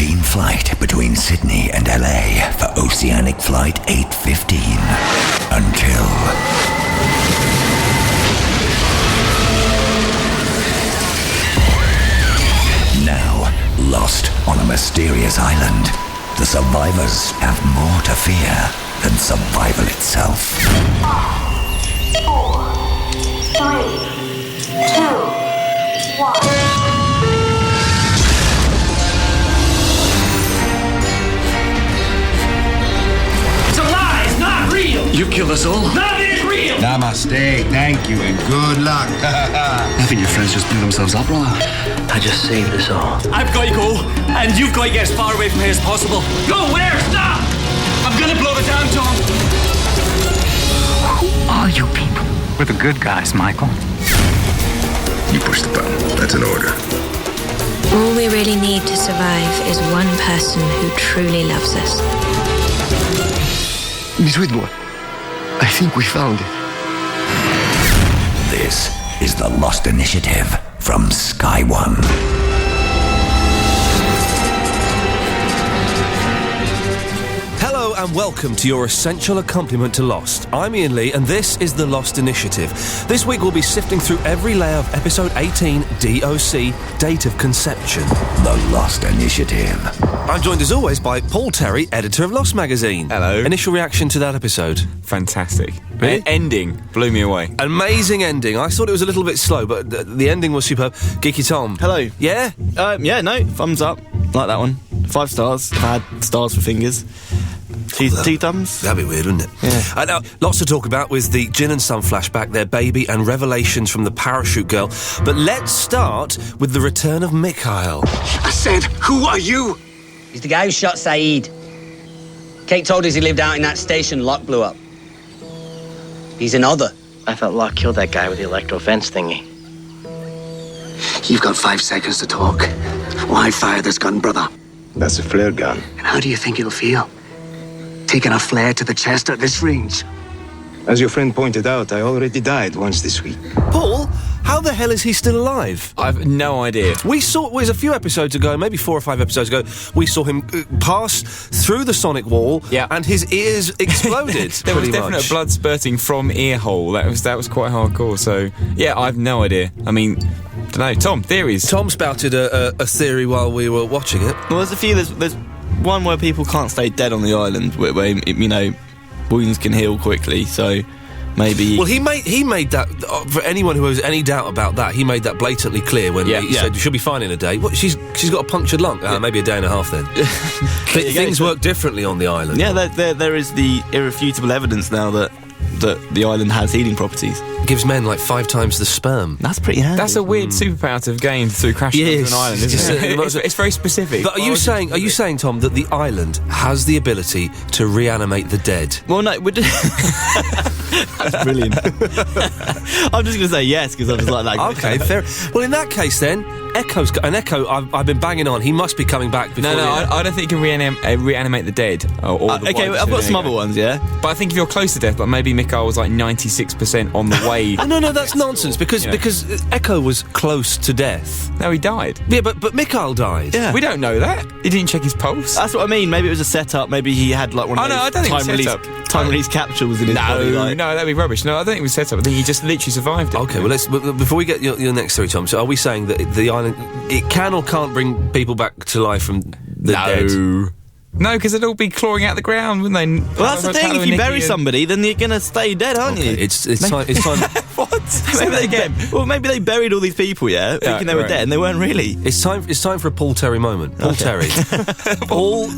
routine flight between Sydney and LA for Oceanic Flight 815 until... Now, lost on a mysterious island, the survivors have more to fear than survival itself. 5, 4, 3, 2, 1. You killed us all. Nothing is real! Namaste, thank you, and good luck. I think your friends just blew themselves up, brother. I just saved us all. I've got to go, and you've got to get as far away from here as possible. Go where? Stop! I'm gonna blow it down, Tom. Who are you people? We're the good guys, Michael. You push the button. That's an order. All we really need to survive is one person who truly loves us. Miss Whitmore, I think we found it. This is the Lost Initiative from Sky One. Hello and welcome to your essential accompaniment to Lost. I'm Ian Lee and this is the Lost Initiative. This week we'll be sifting through every layer of episode 18, D.O.C, Date of Conception. The Lost Initiative. I'm joined as always by Paul Terry, editor of Lost magazine. Hello. Initial reaction to that episode? Fantastic. Really? Ending blew me away. Amazing ending. I thought it was a little bit slow, but the ending was superb. Geeky Tom. Hello. Yeah? Yeah, no, thumbs up. Like that one. 5 stars. I've had stars for fingers. Tea thumbs? That'd be weird, wouldn't it? Yeah. Now, lots to talk about with the Jin and Sun flashback, their baby, and revelations from the parachute girl. But let's start with the return of Mikhail. I said, who are you? He's the guy who shot Saeed. Kate told us he lived out in that station Locke blew up. He's another. I thought Locke killed that guy with the electro fence thingy. You've got 5 seconds to talk. Why fire this gun, brother? That's a flare gun. And how do you think it'll feel? Taking a flare to the chest at this range? As your friend pointed out, I already died once this week. Paul, how the hell is he still alive? I've no idea. We saw, it was a few episodes ago, maybe 4 or 5 episodes ago, we saw him pass through the sonic wall, and his ears exploded. There was definite blood spurting from ear hole. That was quite hardcore. So yeah, I've no idea. I mean, don't know. Tom, theories. Tom spouted a theory while we were watching it. Well, there's a few. There's one where people can't stay dead on the island, where you know, wounds can heal quickly. So maybe. Well, he made that for anyone who has any doubt about that. He made that blatantly clear when he said she'll be fine in a day. What? She's got a punctured lung. Maybe a day and a half then. Things work differently on the island. Yeah, there is the irrefutable evidence now that the island has healing properties. Gives men like 5 times the sperm. That's pretty handy. That's a weird superpower to have gained through crashing onto an island, isn't it? It's very specific. But are you saying, Tom, that the island has the ability to reanimate the dead? Well, no, that's brilliant. I'm just going to say yes because I was like that. Okay, fair. Well, in that case, then Echo. I've been banging on. He must be coming back. Before I don't think he can reanimate the dead. Okay, I've got some other ones, yeah. But I think if you're close to death, like maybe Mikhail was like 96% on the way. No, that's nonsense because Echo was close to death. No, he died. Yeah, but Mikhail died. Yeah. We don't know that. He didn't check his pulse. That's what I mean. Maybe it was a setup. Maybe he had like one of those time release capsules in his body. Like. No, that'd be rubbish. No, I don't think it was set up. I think he just literally survived it. Okay, well, before we get your next theory, Tom, so are we saying that the island, it can or can't bring people back to life from the dead? No, because they'd all be clawing out the ground, wouldn't they? Well, that's the thing. If you bury somebody, then you're going to stay dead, aren't you? It's time. What? Maybe they buried all these people, thinking they were dead, and they weren't really. It's time for a Paul Terry moment. Paul Terry. all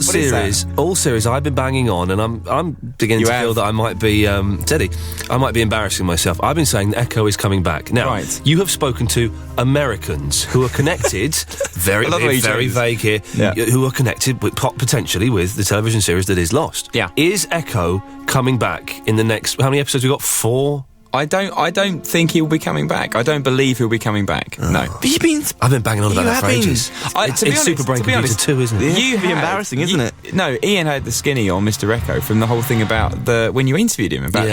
series. I've been banging on, and I'm beginning to feel that I might be Teddy. I might be embarrassing myself. I've been saying that Echo is coming back. Now, you have spoken to Americans who are connected. very vague here. Yeah. Who are connected with potentially with the television series that is Lost. Yeah. Is Echo coming back in the next... How many episodes we got? 4? I don't think he'll be coming back. I don't believe he'll be coming back. No. I've been banging on about that for ages. It's Super Brain Computer 2, isn't it? It'd be embarrassing, isn't it? No, Ian had the skinny on Mr. Echo from the whole thing about when you interviewed him about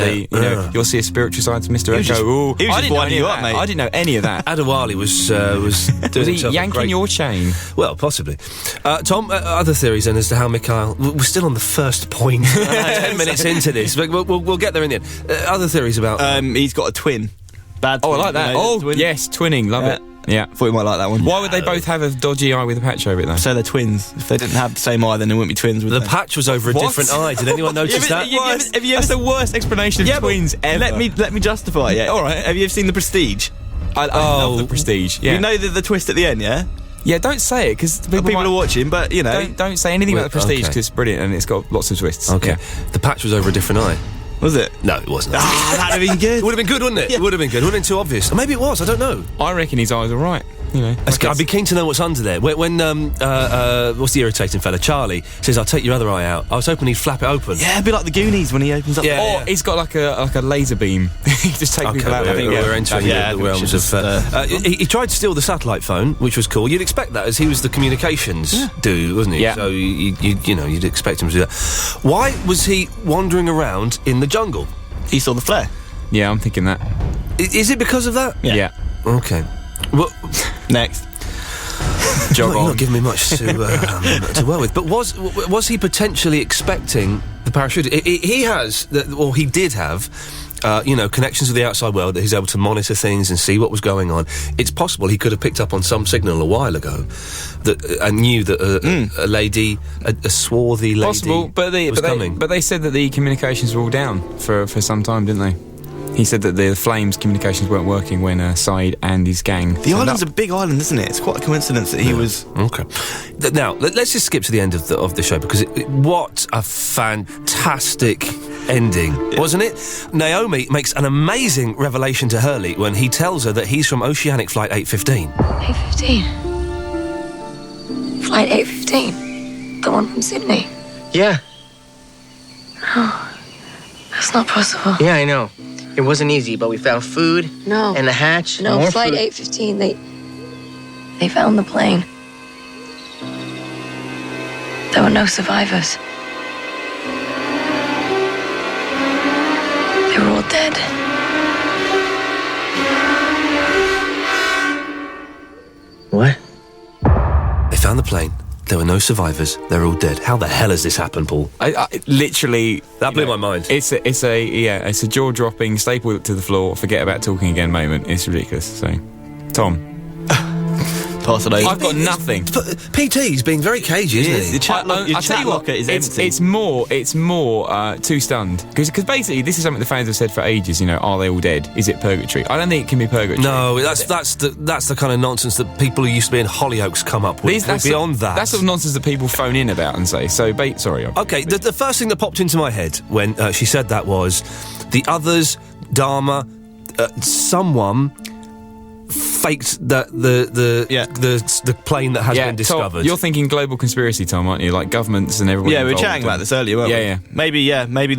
you'll see a spiritual side to Mr. Echo. He was just winding you up, mate. I didn't know any of that. Adewale was doing Was he yanking your chain? Well, possibly. Tom, other theories then as to how Mikhail... We're still on the first point. 10 minutes into this, but we'll get there in the end. Other theories about... he's got a twin. Bad twin. I like that. Yes, twinning. Love it. Yeah. Thought you might like that one. Why would they both have a dodgy eye with a patch over it, though? So they're twins. If they didn't have the same eye, then they wouldn't be twins, would The they? patch was over a different eye. Did anyone notice that? That's the worst explanation of twins ever. Let me justify it. All right. Have you ever seen The Prestige? I love The Prestige. Yeah. You know the twist at the end, yeah? Yeah, don't say it, because people are watching, but, you know... Don't say anything about The Prestige, because it's brilliant, and it's got lots of twists. Okay. Yeah. The patch was over a different eye. Was it? No, it wasn't. That'd have been good. It would have been good, wouldn't it? Yeah. It would have been good. It would have been too obvious. Or maybe it was. I don't know. I reckon his eyes are right. You know, I'd be keen to know what's under there. When what's the irritating fella? Charlie says, "I'll take your other eye out." I was hoping he'd flap it open. Yeah, it'd be like the Goonies when he opens up. Or he's got like a laser beam. He just take people out. We're entering the realms of. He tried to steal the satellite phone, which was cool. You'd expect that, as he was the communications dude, wasn't he? Yeah. So you'd expect him to do that. Why was he wandering around in the jungle? He saw the flare. Yeah, I'm thinking that. Is it because of that? Yeah. Okay. Well, next. You're not giving me much to work with. But was he potentially expecting the parachute? He has, or he did have, connections with the outside world that he's able to monitor things and see what was going on. It's possible he could have picked up on some signal a while ago and knew that a lady, a swarthy lady, possible, was coming. But they said that the communications were all down for some time, didn't they? He said that the Flames communications weren't working when Saeed and his gang... The island's a big island, isn't it? It's quite a coincidence that he was... Okay. Now, let's just skip to the end of the show, because what a fantastic ending, wasn't it? Naomi makes an amazing revelation to Hurley when he tells her that he's from Oceanic Flight 815. 815? Flight 815? The one from Sydney? Yeah. No. That's not possible. Yeah, I know. It wasn't easy, but we found food. No. And a hatch. No, more Flight food. 815, they found the plane. There were no survivors. They were all dead. What? They found the plane. There were no survivors. They're all dead. How the hell has this happened, Paul? I literally... That blew my mind. It's a jaw-dropping, staple to the floor, forget about talking again moment. It's ridiculous. So, Tom. Pass it over. I've got nothing. PT's being very cagey, isn't he? Your chat locker is empty. It's more too stunned. Because basically, this is something the fans have said for ages, are they all dead? Is it purgatory? I don't think it can be purgatory. No, that's the kind of nonsense that people who used to be in Hollyoaks come up with. We're beyond that. That's the sort of nonsense that people phone in about and say. So, sorry. Okay, the first thing that popped into my head when she said that was the others, Dharma, someone faked the plane that has been discovered. Tom, you're thinking global conspiracy, Tom, aren't you? Like governments and everyone. Yeah, we were chatting about this earlier, weren't we? Yeah. Maybe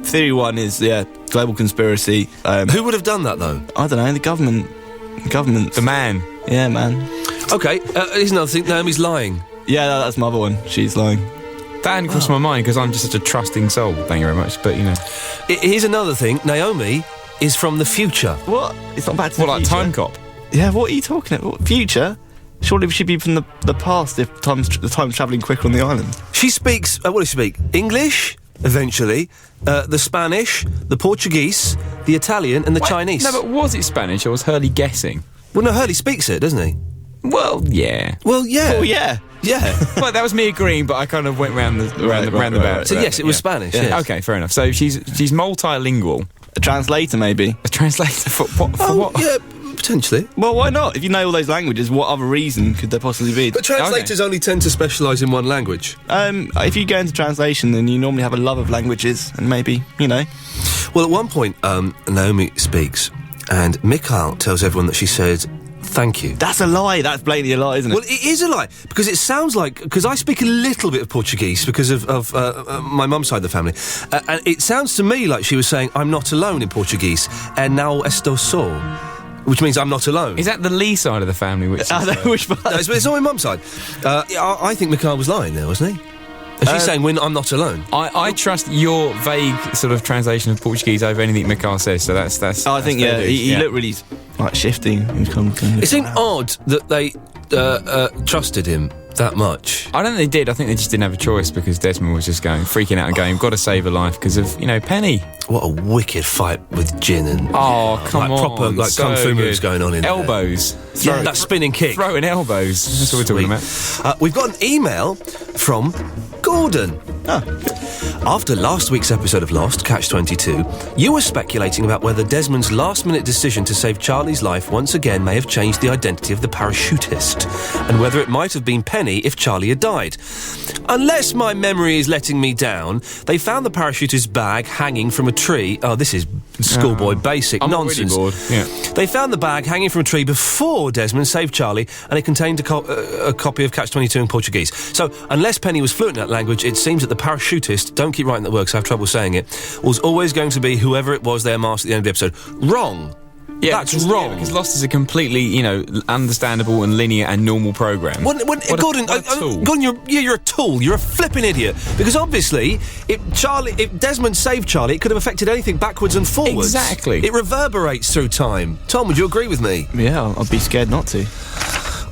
theory one is global conspiracy. Who would have done that though? I don't know. The government. The man. Yeah, man. Okay, here's another thing. Naomi's lying. Yeah, that's my other one. She's lying. That hadn't crossed my mind because I'm just such a trusting soul. Thank you very much. But here's another thing. Naomi is from the future. What? It's not back to the future. Like Time Cop? Yeah, what are you talking about? What, future? Surely we should be from the past if the time's travelling quicker on the island. She speaks, what does she speak? English, eventually, the Spanish, the Portuguese, the Italian and the Chinese. No, but was it Spanish or was Hurley guessing? Well, no, Hurley speaks it, doesn't he? Well, yeah. Well, yeah. Oh, yeah. Yeah. Well, that was me agreeing, but I kind of went round the roundabout. So, yes, it was Spanish, yes. Okay, fair enough. So she's multilingual. A translator, maybe. A translator for what? For what? Yeah, potentially. Well, why not? If you know all those languages, what other reason could there possibly be? But translators only tend to specialise in one language. If you go into translation, then you normally have a love of languages, and maybe, Well, at one point, Naomi speaks, and Mikhail tells everyone that she said Thank you. That's a lie. That's blatantly a lie, isn't it? Well, it is a lie, because it sounds like... Because I speak a little bit of Portuguese because of my mum's side of the family. And it sounds to me like she was saying, I'm not alone in Portuguese. And now estou só. Which means I'm not alone. Is that the Lee side of the family? Which which part? No, it's all my mum's side. I think Mikhail was lying there, wasn't he? She's saying, I'm not alone. I trust your vague sort of translation of Portuguese over anything Mikhail says, so that's I think, fair dues. he looked really, like, shifty. It seemed odd that they trusted him that much. I don't think they did. I think they just didn't have a choice because Desmond was just freaking out and going, got to save her life because of, Penny. What a wicked fight with Jin and... Oh, come on. Proper, so kung fu good. moves going on in elbows. there. That spinning kick. Throwing elbows. That's what we're talking about. We've got an email from Gordon. After last week's episode of Lost, Catch-22, you were speculating about whether Desmond's last-minute decision to save Charlie's life once again may have changed the identity of the parachutist, and whether it might have been Penny if Charlie had died. Unless my memory is letting me down, they found the parachutist's bag hanging from a tree. Oh, this is schoolboy basic I'm nonsense. Really bored. Yeah. They found the bag hanging from a tree before Desmond saved Charlie, and it contained a copy of Catch-22 in Portuguese. So, unless Penny was fluent in that language, it seems that the parachutist, don't keep writing that word because I have trouble saying it, was always going to be whoever it was they masked at the end of the episode. Wrong. Yeah, that's wrong. Because Lost is a completely, understandable and linear and normal program. Gordon, you're a tool. You're a flipping idiot. Because obviously, if Desmond saved Charlie, it could have affected anything backwards and forwards. Exactly. It reverberates through time. Tom, would you agree with me? Yeah, I'd be scared not to.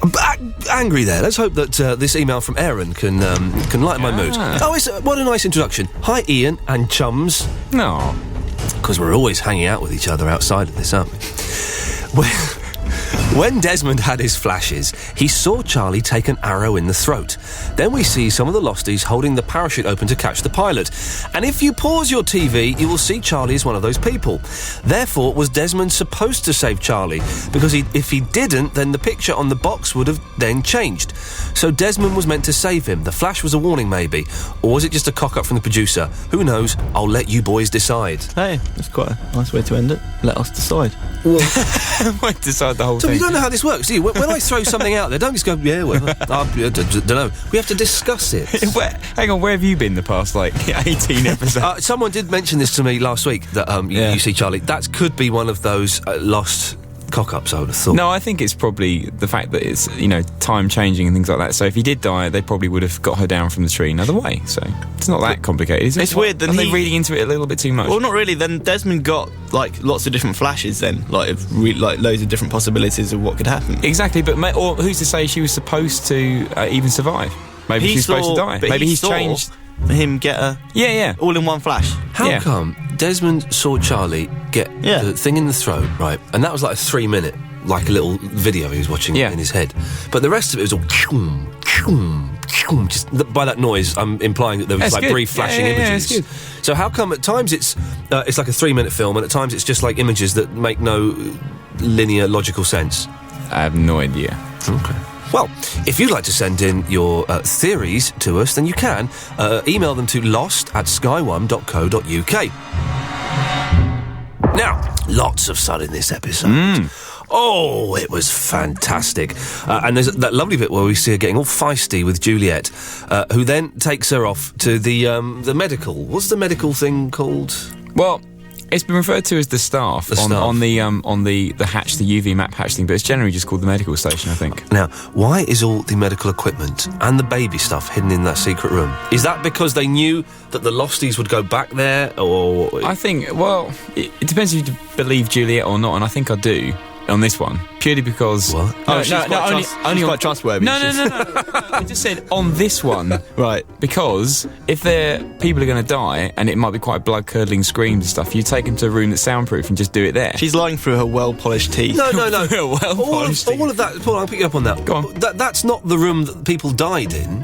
I'm angry there. Let's hope that this email from Aaron can lighten my mood. Oh, what a nice introduction. Hi, Ian and chums. No. Because we're always hanging out with each other outside of this, aren't we? When Desmond had his flashes, he saw Charlie take an arrow in the throat. Then we see some of the Losties holding the parachute open to catch the pilot. And if you pause your TV, you will see Charlie as one of those people. Therefore, was Desmond supposed to save Charlie? Because if he didn't, then the picture on the box would have then changed. So Desmond was meant to save him. The flash was a warning, maybe. Or was it just a cock-up from the producer? Who knows? I'll let you boys decide. Hey, that's quite a nice way to end it. Let us decide. Well, I decide the whole so thing. you don't know how this works, do you? When I throw something out there, don't just go, yeah, well, I don't know. We have to discuss it. Hang on, where have you been the past, 18 episodes? Someone did mention this to me last week, that you see Charlie. That could be one of those Lost cock-ups, I would have thought. No, I think it's probably the fact that it's, time changing and things like that. So if he did die, they probably would have got her down from the tree another way. So it's not that complicated, is it? It's weird. Then Are they reading into it a little bit too much? Well, not really. Then Desmond got, lots of different flashes then. Loads of different possibilities of what could happen. Exactly, but or who's to say she was supposed to even survive? Maybe she's supposed to die. Maybe he's changed... him get her all in one flash. How come Desmond saw Charlie get the thing in the throat, right, and that was like a 3-minute a little video he was watching in his head, but the rest of it was all just by that noise I'm implying that there was brief flashing images. Good. So how come at times it's like a 3-minute film and at times it's just like images that make no linear logical sense? I have no idea. Okay. Well, if you'd like to send in your theories to us, then you can. Email them to lost@sky1.co.uk. Now, lots of sun in this episode. Oh, it was fantastic. And there's that lovely bit where we see her getting all feisty with Juliet, who then takes her off to the medical. What's the medical thing called? Well... It's been referred to as the staff, on the hatch, the UV map hatch thing, but it's generally just called the medical station, I think. Now, why is all the medical equipment and the baby stuff hidden in that secret room? Is that because they knew that the Losties would go back there, or...? I think, well, it depends if you believe Juliet or not, and I think I do. On this one, purely because... What? She's quite trustworthy. No. I just said on this one. Right. Because if people are going to die, and it might be quite blood-curdling screams and stuff, you take them to a room that's soundproof and just do it there. She's lying through her well-polished teeth. No. All of that... Paul, I'll pick you up on that. Go on. That's not the room that people died in.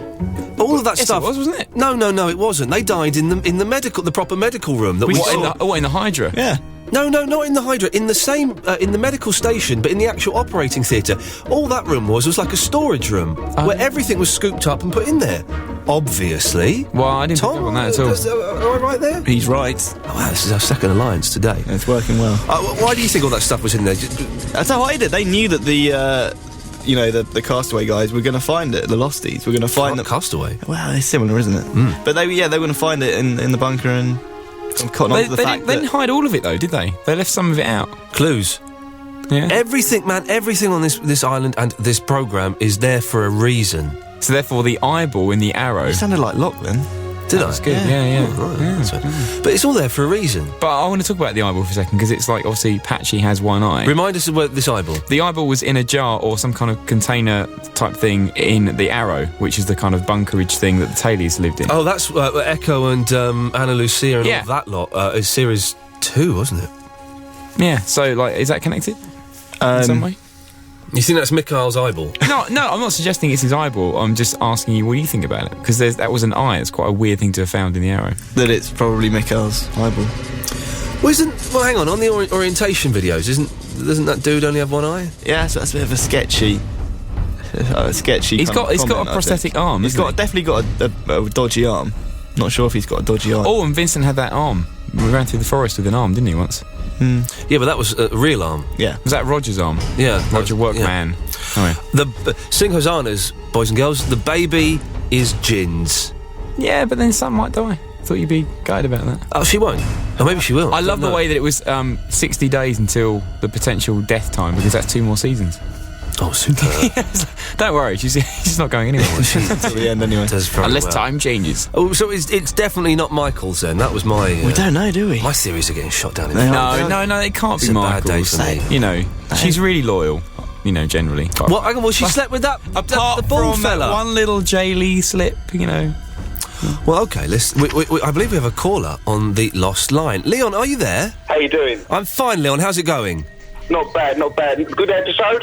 All of that stuff... It was, wasn't it? No, it wasn't. They died in the medical, the proper medical room. In the Hydra? Yeah. No, not in the Hydra. In the same, in the medical station, but in the actual operating theatre. All that room was like a storage room where everything was scooped up and put in there. Obviously. Well, I didn't pick up on that at all. Am I right there? He's right. Oh, wow, this is our second alliance today. It's working well. Why do you think all that stuff was in there? That's how I did. They knew that the Castaway guys were going to find it. The Losties were going to find the Castaway. Well, it's similar, isn't it? But they were going to find it in the bunker and cotton on to the fact they didn't hide all of it though, did they? They left some of it out. Clues. Yeah. Everything on this island and this programme is there for a reason. So therefore, the eyeball in the arrow. It sounded like Lachlan. Did I? That's good. Yeah. Oh, right. That's right. But it's all there for a reason. But I want to talk about the eyeball for a second because it's like obviously Patchy has one eye. Remind us of this eyeball. The eyeball was in a jar or some kind of container type thing in the Arrow, which is the kind of bunkerage thing that the Tailies lived in. Oh, that's Echo and Anna Lucia and all that lot. Is series 2, wasn't it? Yeah. So like, is that connected in some way? You think that's Mikhail's eyeball? No, I'm not suggesting it's his eyeball. I'm just asking you what you think about it. Because that was an eye. It's quite a weird thing to have found in the Arrow. That it's probably Mikhail's eyeball. Well, hang on the orientation videos, doesn't that dude only have one eye? Yeah, so that's a bit of a sketchy. He's got a prosthetic arm. He's definitely got a dodgy arm. Not sure if he's got a dodgy arm. Oh, and Vincent had that arm. We ran through the forest with an arm, didn't he, once? Yeah, but that was a real arm. Yeah. Was that Roger's arm? Yeah. Roger Workman. Yeah. Oh, yeah. Sing hosannas, boys and girls. The baby is Jin's. Yeah, but then some might die. Thought you'd be gutted about that. Oh, she won't. Or maybe she will. I love the way that it was 60 days until the potential death time, because that's 2 more seasons. Oh, super. Don't worry, she's not going anywhere. Until the end anyway. Unless time changes. Oh, so it's definitely not Michael's then. That was my... we don't know, do we? My theories are getting shot down in No, it can't be Michael's. It's a bad day for me. You know, she's really loyal, you know, generally. Well, she slept with that apart the bald from fella. One little J-Lee slip, you know. Well, okay, I believe we have a caller on the lost line. Leon, are you there? How you doing? I'm fine, Leon. How's it going? Not bad. Good episode?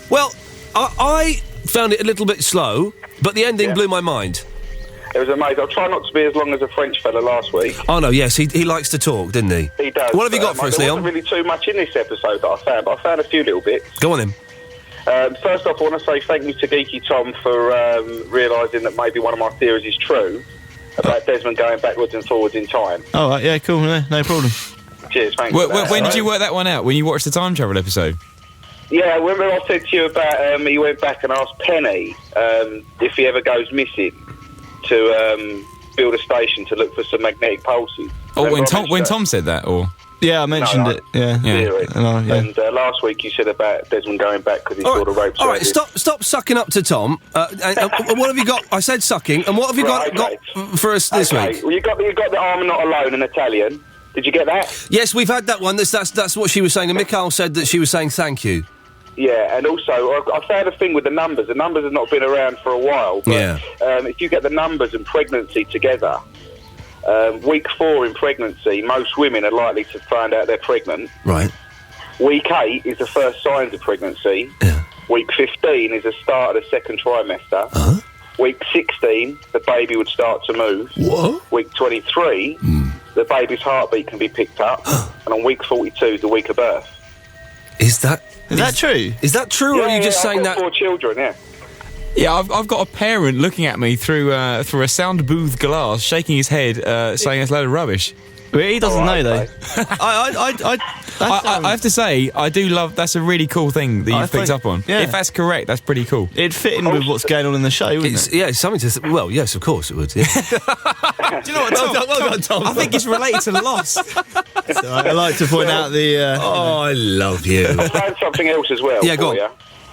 Well, I found it a little bit slow, but the ending blew my mind. It was amazing. I'll try not to be as long as a French fella last week. Oh, no, yes, he likes to talk, didn't he? He does. What have you got for us, Leon? Leon? There wasn't really too much in this episode that I found, but I found a few little bits. Go on, then. First off, I want to say thank you to Geeky Tom for realising that maybe one of my theories is true about Desmond going backwards and forwards in time. Oh, right, yeah, cool, no problem. Cheers, thanks. When did you work that one out? When you watched the time travel episode? Yeah, remember I said to you about he went back and asked Penny if he ever goes missing to build a station to look for some magnetic pulses. Oh, when Tom said that, or? Yeah, I mentioned it. Yeah. And last week you said about Desmond going back because he saw the rope. All right, stop sucking up to Tom. And what have you got? I said sucking. And what have you got for us this week? Well, you got the I'm not alone in Italian. Did you get that? Yes, we've had that one. That's what she was saying. And Mikhail said that she was saying thank you. Yeah, and also I found a thing with the numbers. The numbers have not been around for a while. But, if you get the numbers and pregnancy together, week 4 in pregnancy, most women are likely to find out they're pregnant. Right. Week 8 is the first signs of pregnancy. Yeah. Week 15 is the start of the second trimester. Uh-huh. Week 16, the baby would start to move. What? Week 23, the baby's heartbeat can be picked up. And on week 42 is the week of birth. Is that true? Is that true, or are you just saying that? 4 children, yeah. Yeah, I've got a parent looking at me through a sound booth glass, shaking his head, saying it's a load of rubbish. Well, he doesn't know though. I have to say, I do love. That's a really cool thing that you've picked up on. Yeah. If that's correct, that's pretty cool. It'd fit in with what's going on in the show, wouldn't it? Yeah, it's something to. Well, yes, of course it would. Yeah. Do you know what, Tom? Well done, Tom. I think it's related to Lost. So I like to point out the. Oh, I love you. I found something else as well. Yeah, go on. You.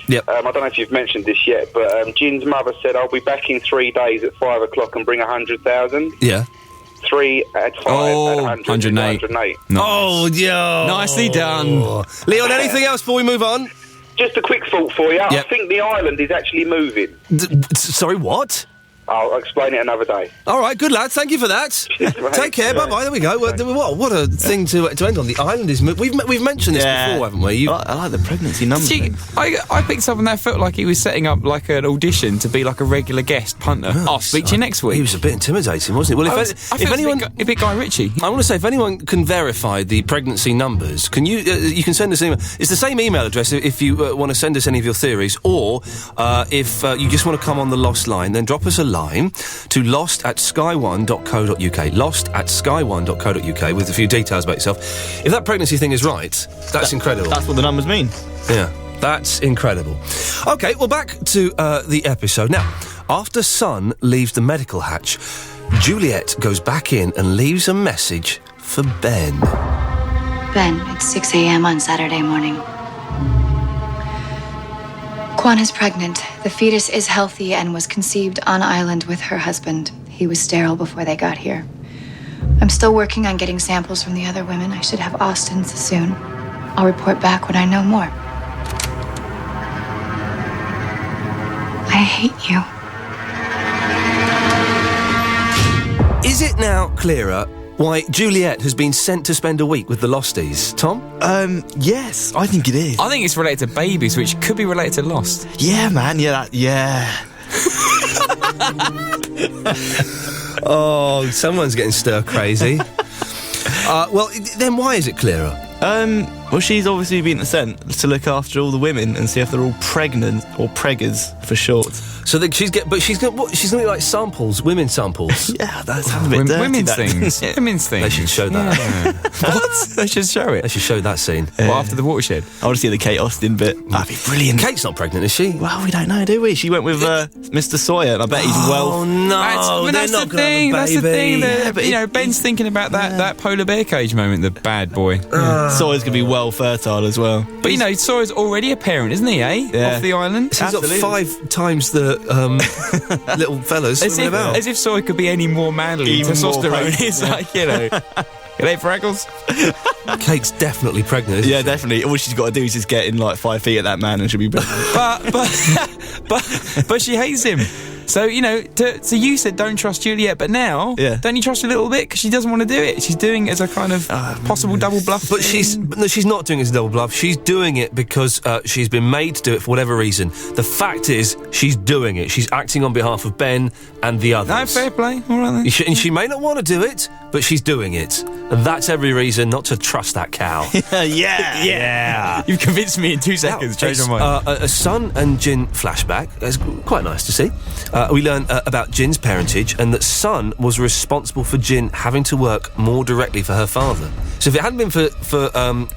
Yep. I don't know if you've mentioned this yet, but Jin's mother said, "I'll be back in 3 days at 5 o'clock and bring 100,000." Yeah. 3 at 5 at 108. Nice. Oh, yeah. Nicely done. Leon, anything else before we move on? Just a quick thought for you. Yep. I think the island is actually moving. Sorry, what? I'll explain it another day. All right, good lad. Thank you for that. Take care. Bye bye. There we go. What a thing to end on. The island is. We've mentioned this before, haven't we? I like the pregnancy numbers. I picked up on that. Felt like he was setting up like an audition to be like a regular guest punter. I'll speak to you next week. He was a bit intimidating, wasn't he? Well, if anyone, a bit Guy Ritchie. I want to say, if anyone can verify the pregnancy numbers, can you? You can send us an email. It's the same email address if you want to send us any of your theories, or if you just want to come on the Lost line, then drop us a line to lost@sky1.co.uk. Lost@sky1.co.uk with a few details about yourself. If that pregnancy thing is right, that's incredible. That's what the numbers mean. Yeah, that's incredible. Okay, well, back to the episode. Now, after Son leaves the medical hatch, Juliet goes back in and leaves a message for Ben. Ben, it's 6 a.m. on Saturday morning. Kwan is pregnant. The fetus is healthy and was conceived on island with her husband. He was sterile before they got here. I'm still working on getting samples from the other women. I should have Austin's soon. I'll report back when I know more. I hate you. Is it now clearer why Juliet has been sent to spend a week with the Losties? Tom? Yes, I think it is. I think it's related to babies, which could be related to Lost. Yeah, man, Oh, someone's getting stir crazy. Well, then why is it clearer? Well, she's obviously been sent to look after all the women and see if they're all pregnant, or preggers for short. So that she's going to be like samples, women samples. Yeah, that sounds a bit dirty. Women's things. Women's things. They should show that. Yeah. What? They should show it. They should show that scene. Well, after the watershed. I want to see the Kate Austin bit. That'd be brilliant. Kate's not pregnant, is she? Well, we don't know, do we? She went with Mr. Sawyer, and I bet he's well. Oh no, that's the thing. That's the thing. Ben's thinking about that polar bear cage moment. The bad boy. Sawyer's gonna be well fertile as well. But Sawyer's already a parent, isn't he? Yeah. Off the island. He's got 5 times the little fellas swimming about. As if Sawyer could be any more manly. Even testosterone more is like, G'day, Freckles. Kate's definitely pregnant, isn't she? Definitely. All she's got to do is just get in like 5 feet at that man and she'll be pregnant. but she hates him. So, so you said don't trust Juliet, but now, don't you trust her a little bit? Because she doesn't want to do it. She's doing it as a kind of possible double bluff. But she's not doing it as a double bluff. She's doing it because she's been made to do it for whatever reason. The fact is, she's doing it. She's acting on behalf of Ben and the others. No, fair play. All right, then. And she may not want to do it, but she's doing it. And that's every reason not to trust that cow. Yeah. You've convinced me in 2 seconds. Change my mind. A Son and Jin flashback. It's quite nice to see. We learn about Jin's parentage and that Son was responsible for Jin having to work more directly for her father. So if it hadn't been for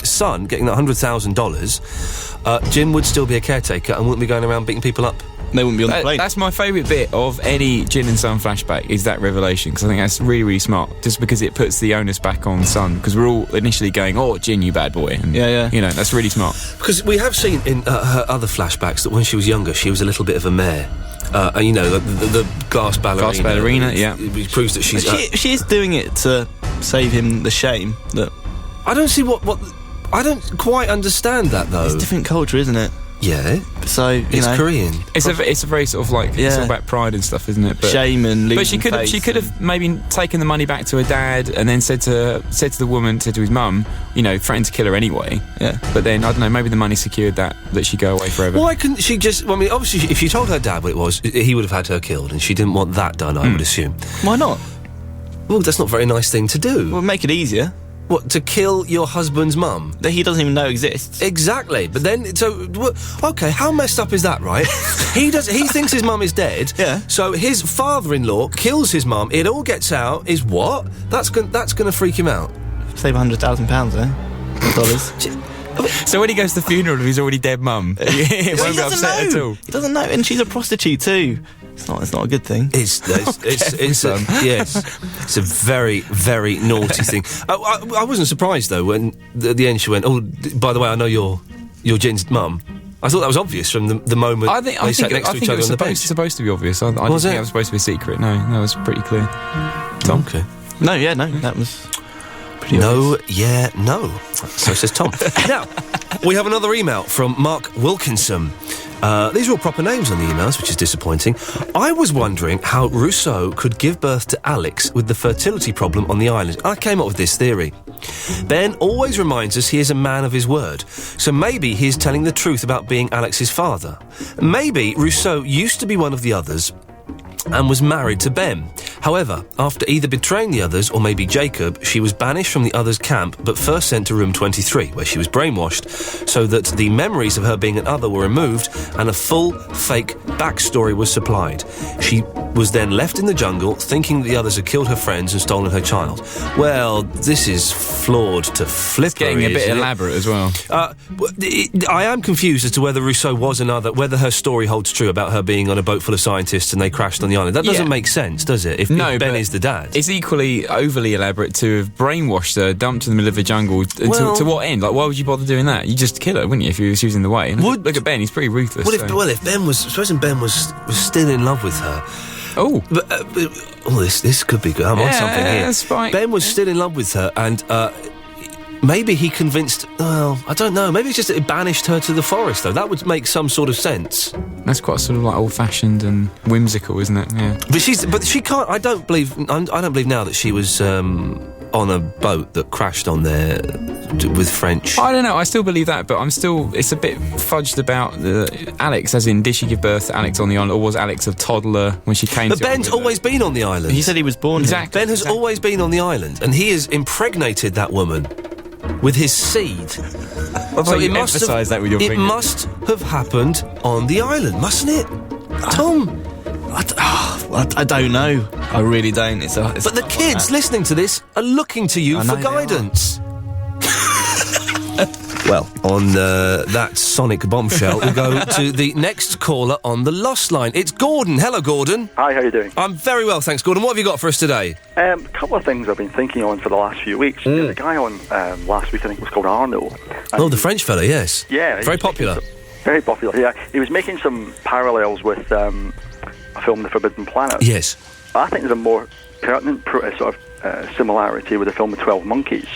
Son getting that $100,000, Jin would still be a caretaker and wouldn't be going around beating people up. They wouldn't be on the plane. That's my favourite bit of any Jin and Son flashback, is that revelation, because I think that's really, really smart, just because it puts the onus back on Son, because we're all initially going, oh, Jin, you bad boy. And, that's really smart. Because we have seen in her other flashbacks that when she was younger, she was a little bit of a mare. The glass ballerina. Glass ballerina, It proves that she's... She is doing it to save him the shame that... I don't see what... I don't quite understand that, though. It's a different culture, isn't it? Yeah. So, it's Korean. It's a very sort of like, it's all about pride and stuff, isn't it? But, shame and losing But she could have maybe taken the money back to her dad and then said to the woman, said to his mum, threatened to kill her anyway. Yeah. But then, I don't know, maybe the money secured that she'd go away forever. Why couldn't she just... Well, I mean, obviously, if she told her dad what it was, he would have had her killed, and she didn't want that done, I would assume. Why not? Well, that's not a very nice thing to do. Well, make it easier. What, to kill your husband's mum? That he doesn't even know exists. Exactly. But then, okay, how messed up is that, right? He thinks his mum is dead. Yeah. So his father-in-law kills his mum. It all gets out. Is what? That's going to freak him out. Save $100,000, Dollars. So when he goes to the funeral of his already dead mum, he won't be upset at all. He doesn't know, and she's a prostitute too. It's not a good thing. It's a very, very naughty thing. I wasn't surprised though when at the end she went, "Oh, by the way, I know you're Jin's mum." I thought that was obvious from the moment they sat next to each other on the boat. It's supposed to be obvious. I didn't think it was supposed to be a secret. No, that was pretty clear. Tom? Okay. No, that was... No, no. So says Tom. Now, we have another email from Mark Wilkinson. These are all proper names on the emails, which is disappointing. I was wondering how Rousseau could give birth to Alex with the fertility problem on the island. I came up with this theory. Ben always reminds us he is a man of his word, so maybe he is telling the truth about being Alex's father. Maybe Rousseau used to be one of the others and was married to Ben. However, after either betraying the others or maybe Jacob, she was banished from the others' camp but first sent to room 23, where she was brainwashed so that the memories of her being an other were removed and a full, fake backstory was supplied. She was then left in the jungle thinking that the others had killed her friends and stolen her child. Well, this is flawed to flippery. It's getting a bit elaborate as well. I am confused as to whether Rousseau was another, whether her story holds true about her being on a boat full of scientists and they crashed on the island. That doesn't make sense, does it? If Ben is the dad. It's equally overly elaborate to have brainwashed her, dumped in the middle of the jungle. To what end? Like, why would you bother doing that? You just kill her, wouldn't you, if she was in the way? And look at Ben, he's pretty ruthless. If Ben was... Supposing Ben was still in love with her... Oh. This could be good. I'm on something here. That's fine. Ben was still in love with her and... maybe he convinced... Well, I don't know. Maybe it's just that he banished her to the forest, though. That would make some sort of sense. That's quite sort of like old-fashioned and whimsical, isn't it? Yeah. But she can't... I don't believe now that she was on a boat that crashed on there with French. I don't know. I still believe that, but it's a bit fudged about Alex, as in, did she give birth to Alex on the island, or was Alex a toddler when she came to But Ben's always been on the island. He said he was born here. Ben has always been on the island, and he has impregnated that woman with his seed. So you emphasise that with your finger. It must have happened on the island, mustn't it? Tom? I don't know. I really don't. But the kids listening to this are looking to you for guidance. Well, on that sonic bombshell, we go to the next caller on the Lost Line. It's Gordon. Hello, Gordon. Hi, how you doing? I'm very well, thanks, Gordon. What have you got for us today? A couple of things I've been thinking on for the last few weeks. There's a guy on last week, I think it was called Arno. The French fella, yes. Yeah. Very popular. Very popular, yeah. He was making some parallels with a film, The Forbidden Planet. Yes. I think there's a more pertinent similarity with the film The 12 Monkeys.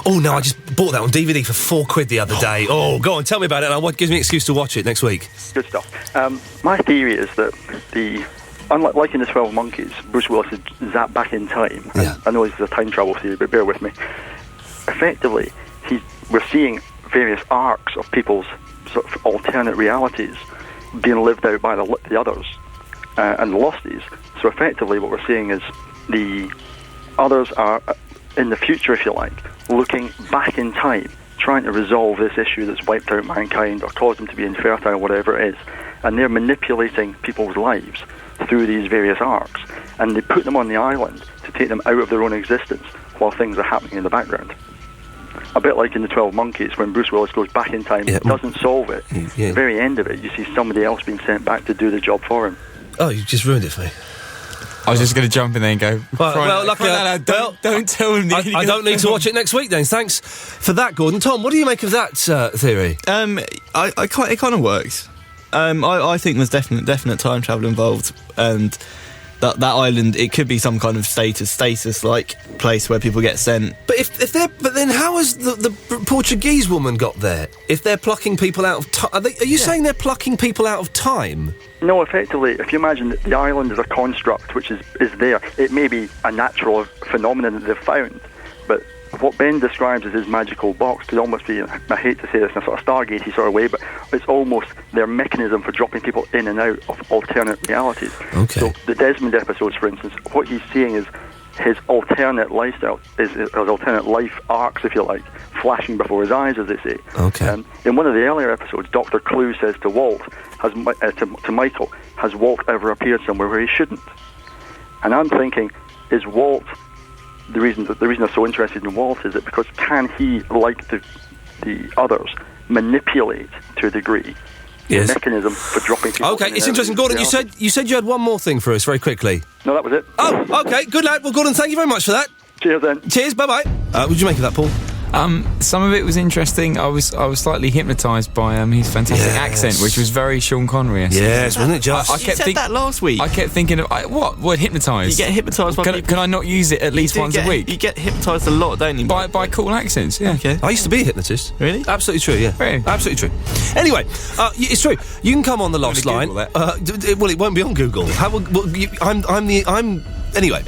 Oh, no, I just bought that on DVD for £4 the other day. Oh, go on, tell me about it, and what gives me an excuse to watch it next week? Good stuff. My theory is that unlike in The 12 Monkeys, Bruce Willis is zapped back in time. Yeah. I know this is a time travel theory, but bear with me. Effectively, we're seeing various arcs of people's sort of alternate realities being lived out by the others and the losties. So effectively, what we're seeing is the others are in the future, if you like, looking back in time, trying to resolve this issue that's wiped out mankind or caused them to be infertile, whatever it is. And they're manipulating people's lives through these various arcs. And they put them on the island to take them out of their own existence while things are happening in the background. A bit like in The 12 Monkeys, when Bruce Willis goes back in time, doesn't solve it. At the very end of it, you see somebody else being sent back to do the job for him. Oh, you just ruined it for me. I was just going to jump in there and go, don't tell him. I don't need to watch it next week then. Thanks for that, Gordon. Tom, what do you make of that theory? It kind of works. I think there's definite time travel involved, and that island, it could be some kind of status like place where people get sent. But then how has the Portuguese woman got there? If they're plucking people out of time, are you saying they're plucking people out of time? No, effectively, if you imagine that the island is a construct which is there, it may be a natural phenomenon that they've found, but what Ben describes as his magical box could almost be, I hate to say this in a sort of Stargate-y sort of way, but it's almost their mechanism for dropping people in and out of alternate realities. Okay. So the Desmond episodes, for instance, what he's seeing is his alternate lifestyle, his alternate life arcs, if you like, flashing before his eyes, as they say. Okay. In one of the earlier episodes, Dr. Clue says to Walt, to Michael, has Walt ever appeared somewhere where he shouldn't? And I'm thinking, is Walt... The reason I'm so interested in Walt is that because can he, like the others, manipulate to a degree the mechanism for dropping people? Okay, it's interesting, Gordon. You said you had one more thing for us, very quickly. No, that was it. Oh, okay, good lad. Well, Gordon, thank you very much for that. Cheers, then. Cheers. Bye bye. What did you make of that, Paul? Some of it was interesting. I was slightly hypnotised by his fantastic accent, which was very Sean Connery. Yes, wasn't it just? I kept thinking that last week. I kept thinking of what hypnotised. You get hypnotised by Can I not use it at least once a week? You get hypnotised a lot, don't you? By cool accents. Yeah. Okay. I used to be a hypnotist. Really? Absolutely true. Yeah. Really? Absolutely true. Anyway, it's true. You can come on the Lost Line. Well, it won't be on Google. I'm anyway.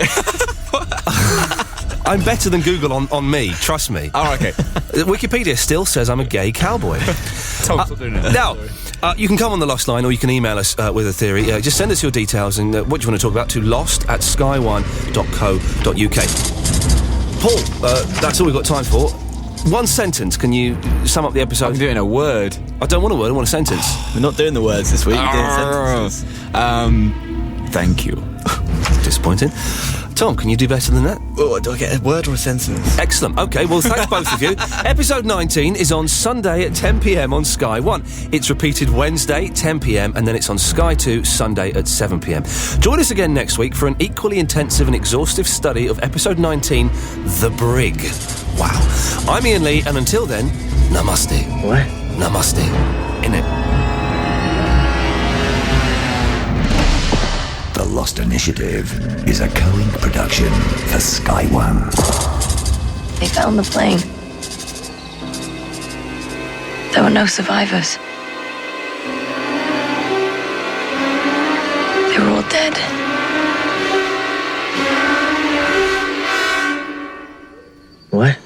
I'm better than Google on me, trust me. Oh, okay. Wikipedia still says I'm a gay cowboy. Tom's not doing it. Now, you can come on the Lost Line or you can email us with a theory. Just send us your details and what you want to talk about to lost@sky1.co.uk. Paul, that's all we've got time for. One sentence, can you sum up the episode? I'm doing a word. I don't want a word, I want a sentence. We're not doing the words this week, we're doing sentences. Thank you. Disappointing. Tom, can you do better than that? Oh, do I get a word or a sentence? Excellent. OK, well, thanks both of you. Episode 19 is on Sunday at 10 p.m. on Sky 1. It's repeated Wednesday, 10 p.m, and then it's on Sky 2, Sunday at 7 p.m. Join us again next week for an equally intensive and exhaustive study of Episode 19, The Brig. Wow. I'm Ian Lee, and until then, namaste. What? Namaste. Innit? The Lost Initiative is a Coing production for Sky One. They found the plane. There were no survivors. They were all dead. What?